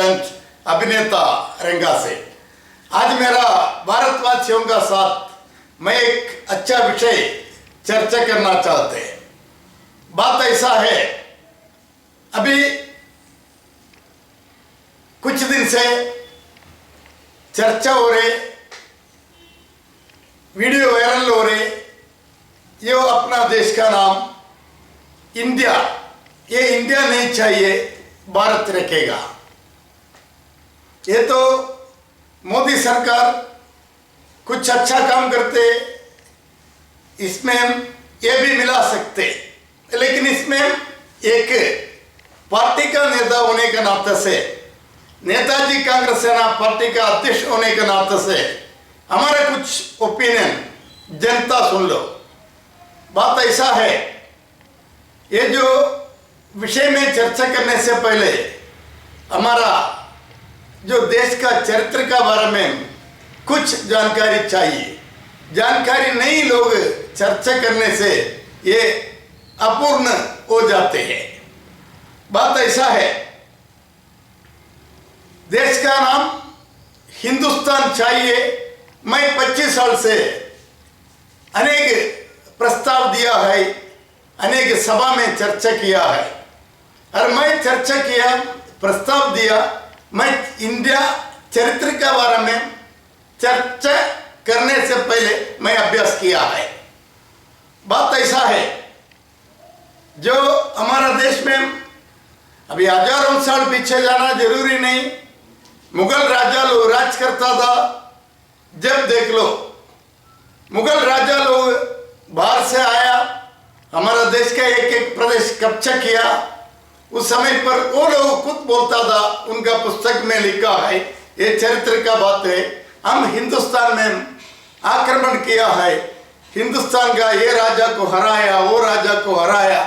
Talent अभिनेता रंगा से। आज मेरा भारतवासियों का साथ मैं एक अच्छा विषय चर्चा करना चाहते हैं। बात ऐसा है, अभी कुछ दिन से चर्चा हो रहे, वीडियो वायरल हो रहे, ये अपना देश का नाम इंडिया, ये इंडिया नहीं चाहिए भारत रखेगा। ये तो मोदी सरकार कुछ अच्छा काम करते, इसमें हम ये भी मिला सकते, लेकिन इसमें एक पार्टी का नेता होने के नाते से, नेताजी कांग्रेस सेना पार्टी का अध्यक्ष होने के नाते से हमारा कुछ ओपिनियन जनता सुन लो। बात ऐसा है, ये जो विषय में चर्चा करने से पहले हमारा जो देश का चरित्र का बारे में कुछ जानकारी चाहिए। जानकारी नहीं, लोग चर्चा करने से ये अपूर्ण हो जाते हैं। बात ऐसा है, देश का नाम हिंदुस्तान चाहिए। मैं 25 साल से अनेक प्रस्ताव दिया है, अनेक सभा में चर्चा किया है, और मैं चर्चा किया, प्रस्ताव दिया, मैं इंडिया चरित्र के बारे में चर्चा करने से पहले मैं अभ्यास किया है। बात ऐसा है, जो हमारा देश में अभी हजारों साल पीछे जाना जरूरी नहीं, मुगल राजा लोग राज करता था। जब देख लो, मुगल राजा लोग बाहर से आया, हमारा देश का एक एक प्रदेश कब्जा किया। उस समय पर वो लोग खुद बोलता था, उनका पुस्तक में लिखा है, ये चरित्र का बात है, हम हिंदुस्तान में आक्रमण किया है, हिंदुस्तान का ये राजा को हराया, वो राजा को हराया,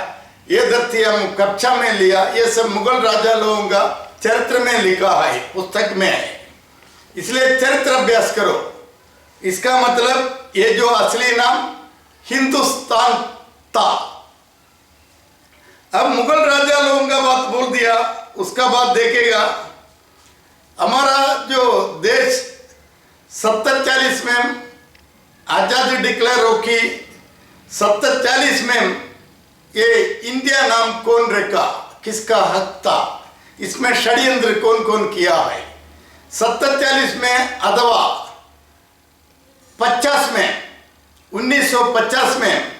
ये धरती हम कब्जा में लिया। ये सब मुगल राजा लोगों का चरित्र में लिखा है, पुस्तक में है। इसलिए चरित्र अभ्यास करो। इसका मतलब ये जो असली नाम हिंदुस्तान था, अब मुगल राजा लोगों का बात बोल दिया, उसका बात देखेगा। हमारा जो देश 47 में आजादी डिक्लेयर हो की, 47 में ये इंडिया नाम कौन रखा, किसका हक था, इसमें षड्यंत्र कौन कौन किया है। 47 में अथवा 50 में, 1950 में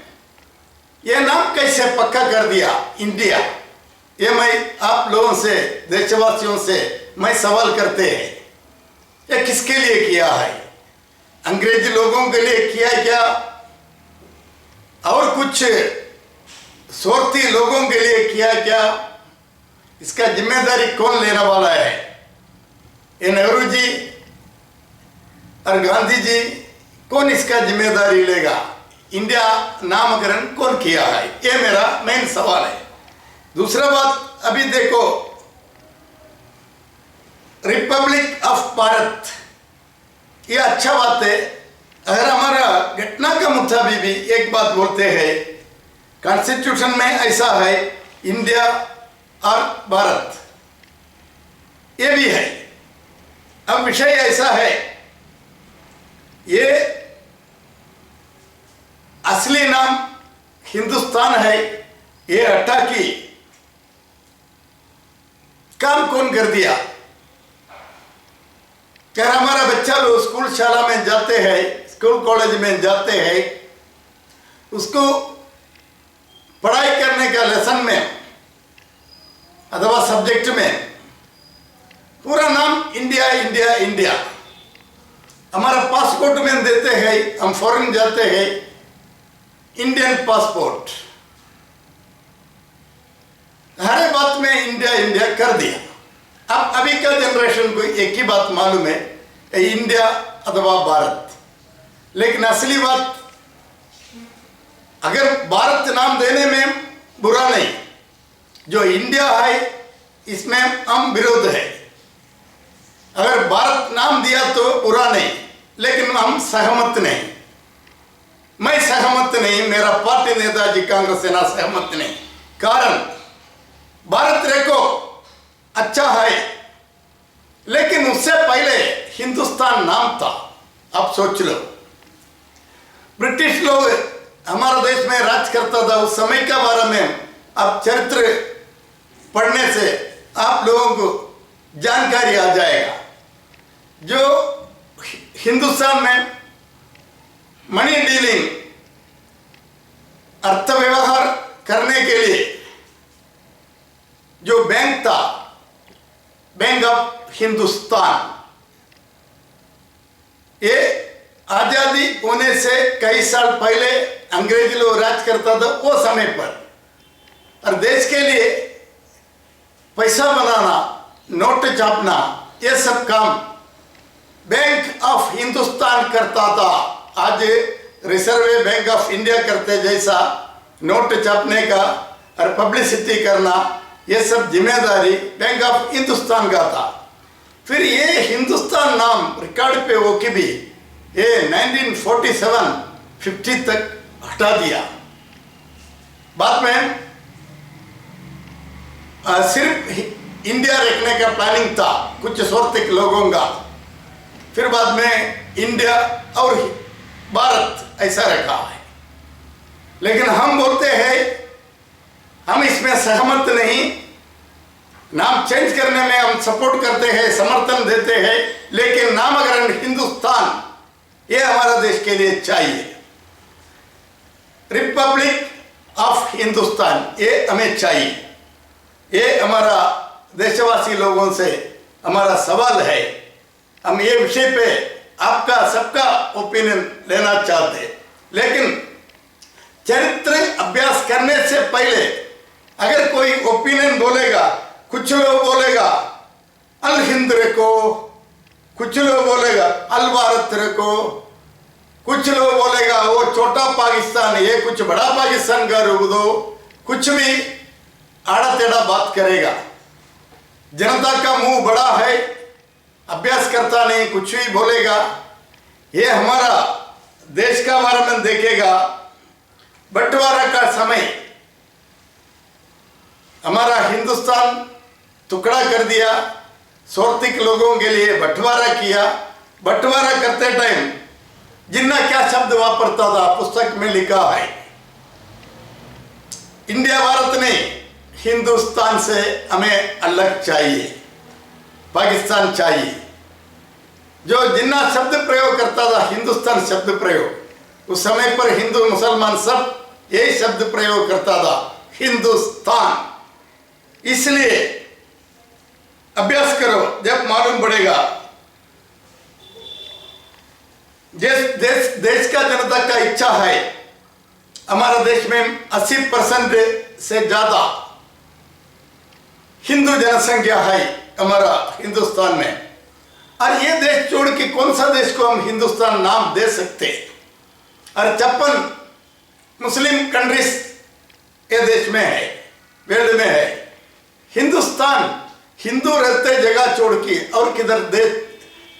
ये नाम कैसे पक्का कर दिया इंडिया, ये मैं आप लोगों से, देशवासियों से मैं सवाल करते हैं, ये किसके लिए किया है? अंग्रेजी लोगों के लिए किया क्या, और कुछ स्वार्थी लोगों के लिए किया क्या? इसका जिम्मेदारी कौन लेने वाला है? ये नेहरू जी और गांधी जी, कौन इसका जिम्मेदारी लेगा? इंडिया नामकरण कौन किया है? ये मेरा मेन सवाल है। दूसरा बात, अभी देखो, रिपब्लिक ऑफ भारत, ये अच्छा बात है। अगर हमारा घटना का मुताबिक भी एक बात बोलते हैं, कॉन्स्टिट्यूशन में ऐसा है, इंडिया और भारत, ये भी है। अब विषय ऐसा है, ये असली नाम हिंदुस्तान है, ये हटा की काम कौन कर दिया? क्या हमारा बच्चा लोग स्कूल शाला में जाते हैं, स्कूल कॉलेज में जाते हैं, उसको पढ़ाई करने का लेसन में अथवा सब्जेक्ट में पूरा नाम इंडिया इंडिया इंडिया। हमारा पासपोर्ट में देते हैं, हम फॉरेन जाते हैं, इंडियन पासपोर्ट, हर बात में इंडिया इंडिया कर दिया। अब अभी का जनरेशन को एक ही बात मालूम है, इंडिया अथवा भारत। लेकिन असली बात, अगर भारत नाम देने में बुरा नहीं, जो इंडिया है इसमें हम विरोध है। अगर भारत नाम दिया तो बुरा नहीं, लेकिन हम सहमत नहीं। मैं सहमत नहीं, मेरा पार्टी नेताजी कांग्रेस सेना सहमत नहीं। कारण, भारत देखो अच्छा है, हिंदुस्तान नाम था। आप सोच लो, ब्रिटिश लोग हमारा देश में राज करता था, उस समय के बारे में अब चरित्र पढ़ने से आप लोगों को जानकारी आ जाएगा। जो हिंदुस्तान में मनी डीलिंग, अर्थ व्यवहार करने के लिए जो बैंक था, बैंक ऑफ हिंदुस्तान, ये आजादी होने से कई साल पहले अंग्रेजी लोग राज करता था वो समय पर, और देश के लिए पैसा बनाना, नोट छापना, ये सब काम बैंक ऑफ हिंदुस्तान करता था। आज रिजर्व बैंक ऑफ इंडिया करते जैसा नोट छापने का और पब्लिसिटी करना, ये सब जिम्मेदारी बैंक ऑफ हिंदुस्तान का था। फिर ये हिंदुस्तान नाम रिकॉर्ड पे हो के भी ये 1947-50 तक हटा दिया। बाद में सिर्फ इंडिया रखने का प्लानिंग था कुछ स्वार्थिक लोगों का। फिर बाद में इंडिया और भारत ऐसा रखा है। लेकिन हम बोलते हैं हम इसमें सहमत नहीं, नाम चेंज करने में हम सपोर्ट करते हैं, समर्थन देते हैं, लेकिन नामकरण हिंदुस्तान ये हमारा देश के लिए चाहिए। रिपब्लिक ऑफ हिंदुस्तान ये हमें चाहिए। ये हमारा देशवासी लोगों से हमारा सवाल है। हम ये विषय पे आपका सबका ओपिनियन लेना चाहते हैं, लेकिन चरित्र अभ्यास करने से पहले अगर कोई ओपिनियन बोलेगा, कुछ लोग बोलेगा अल हिंद रखो, कुछ लोग बोलेगा अल भारत रखो, कुछ लोग बोलेगा वो छोटा पाकिस्तान, ये कुछ बड़ा पाकिस्तान का रूप दो, कुछ भी आड़ा टेढ़ा बात करेगा। जनता का मुंह बड़ा है, अभ्यास करता नहीं, कुछ भी बोलेगा। ये हमारा देश का बारे में देखेगा। बंटवारा का समय हमारा हिंदुस्तान टुकड़ा कर दिया, स्वार्थिक लोगों के लिए बंटवारा किया। बंटवारा करते टाइम जिन्ना क्या शब्द वापरता था पुस्तक में लिखा है। इंडिया भारत ने हिंदुस्तान से हमें अलग चाहिए, पाकिस्तान चाहिए। जो जिन्ना शब्द प्रयोग करता था हिंदुस्तान शब्द प्रयोग, उस समय पर हिंदू मुसलमान सब यही शब्द प्रयोग करता था, हिंदुस्तान। इसलिए अभ्यास करो, जब मालूम पड़ेगा। देश का जनता का इच्छा है, हमारा देश में 80% से ज्यादा हिंदू जनसंख्या है हमारा हिंदुस्तान में। और ये देश छोड़ के कौन सा देश को हम हिंदुस्तान नाम दे सकते? और 56 मुस्लिम कंट्रीज ये देश में है, वर्ल्ड में है। हिंदुस्तान हिंदू रहते जगह छोड़ के और किधर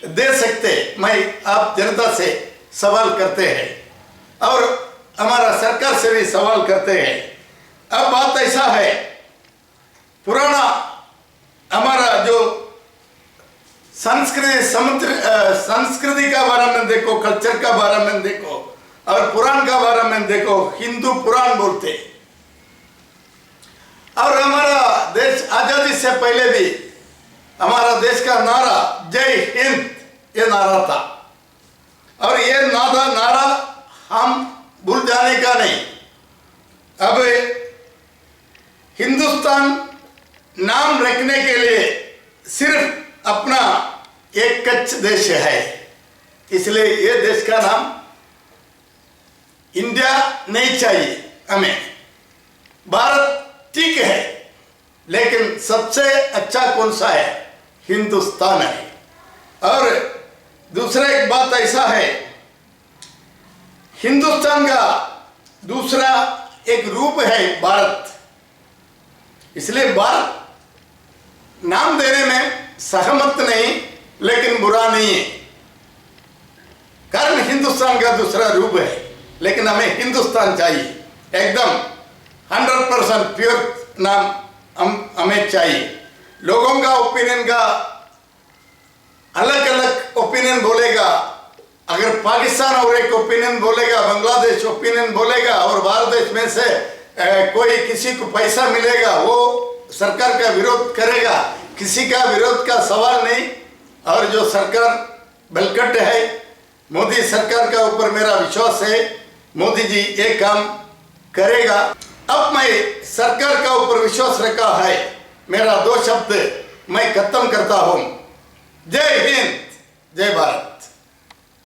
दे सकते? मैं आप जनता से सवाल करते हैं और हमारा सरकार से भी सवाल करते हैं। अब बात ऐसा है, पुराना हमारा जो संस्कृति का बारे में देखो, कल्चर का बारे में देखो और पुराण का बारे में देखो, हिंदू पुराण बोलते। और हमारा देश आजादी से पहले भी हमारा देश का नारा जय हिंद ये नारा था। और ये नारा हम भूल जाने का नहीं। अब हिंदुस्तान नाम रखने के लिए सिर्फ अपना एक कच्छ देश है, इसलिए ये देश का नाम इंडिया नहीं चाहिए हमें। भारत ठीक है, लेकिन सबसे अच्छा कौन सा है? हिंदुस्तान है। और दूसरा एक बात ऐसा है, हिंदुस्तान का दूसरा एक रूप है भारत। इसलिए भारत नाम देने में सहमत नहीं, लेकिन बुरा नहीं है, कारण हिंदुस्तान का दूसरा रूप है। लेकिन हमें हिंदुस्तान चाहिए, एकदम 100% प्योर नाम हमें चाहिए। लोगों का ओपिनियन का अलग अलग एक ओपिनियन बोलेगा, अगर पाकिस्तान और एक ओपिनियन बोलेगा, बांग्लादेश ओपिनियन बोलेगा और भारत देश में से कोई किसी को पैसा मिलेगा वो सरकार का विरोध करेगा, किसी का विरोध का सवाल नहीं। और जो सरकार बलकट है, मोदी सरकार का ऊपर मेरा विश्वास है, मोदी जी ये काम करेगा। अब मैं सरकार का ऊपर विश्वास रखा है, मेरा 2 शब्द मैं खत्म करता हूं। जय हिंद, जय भारत।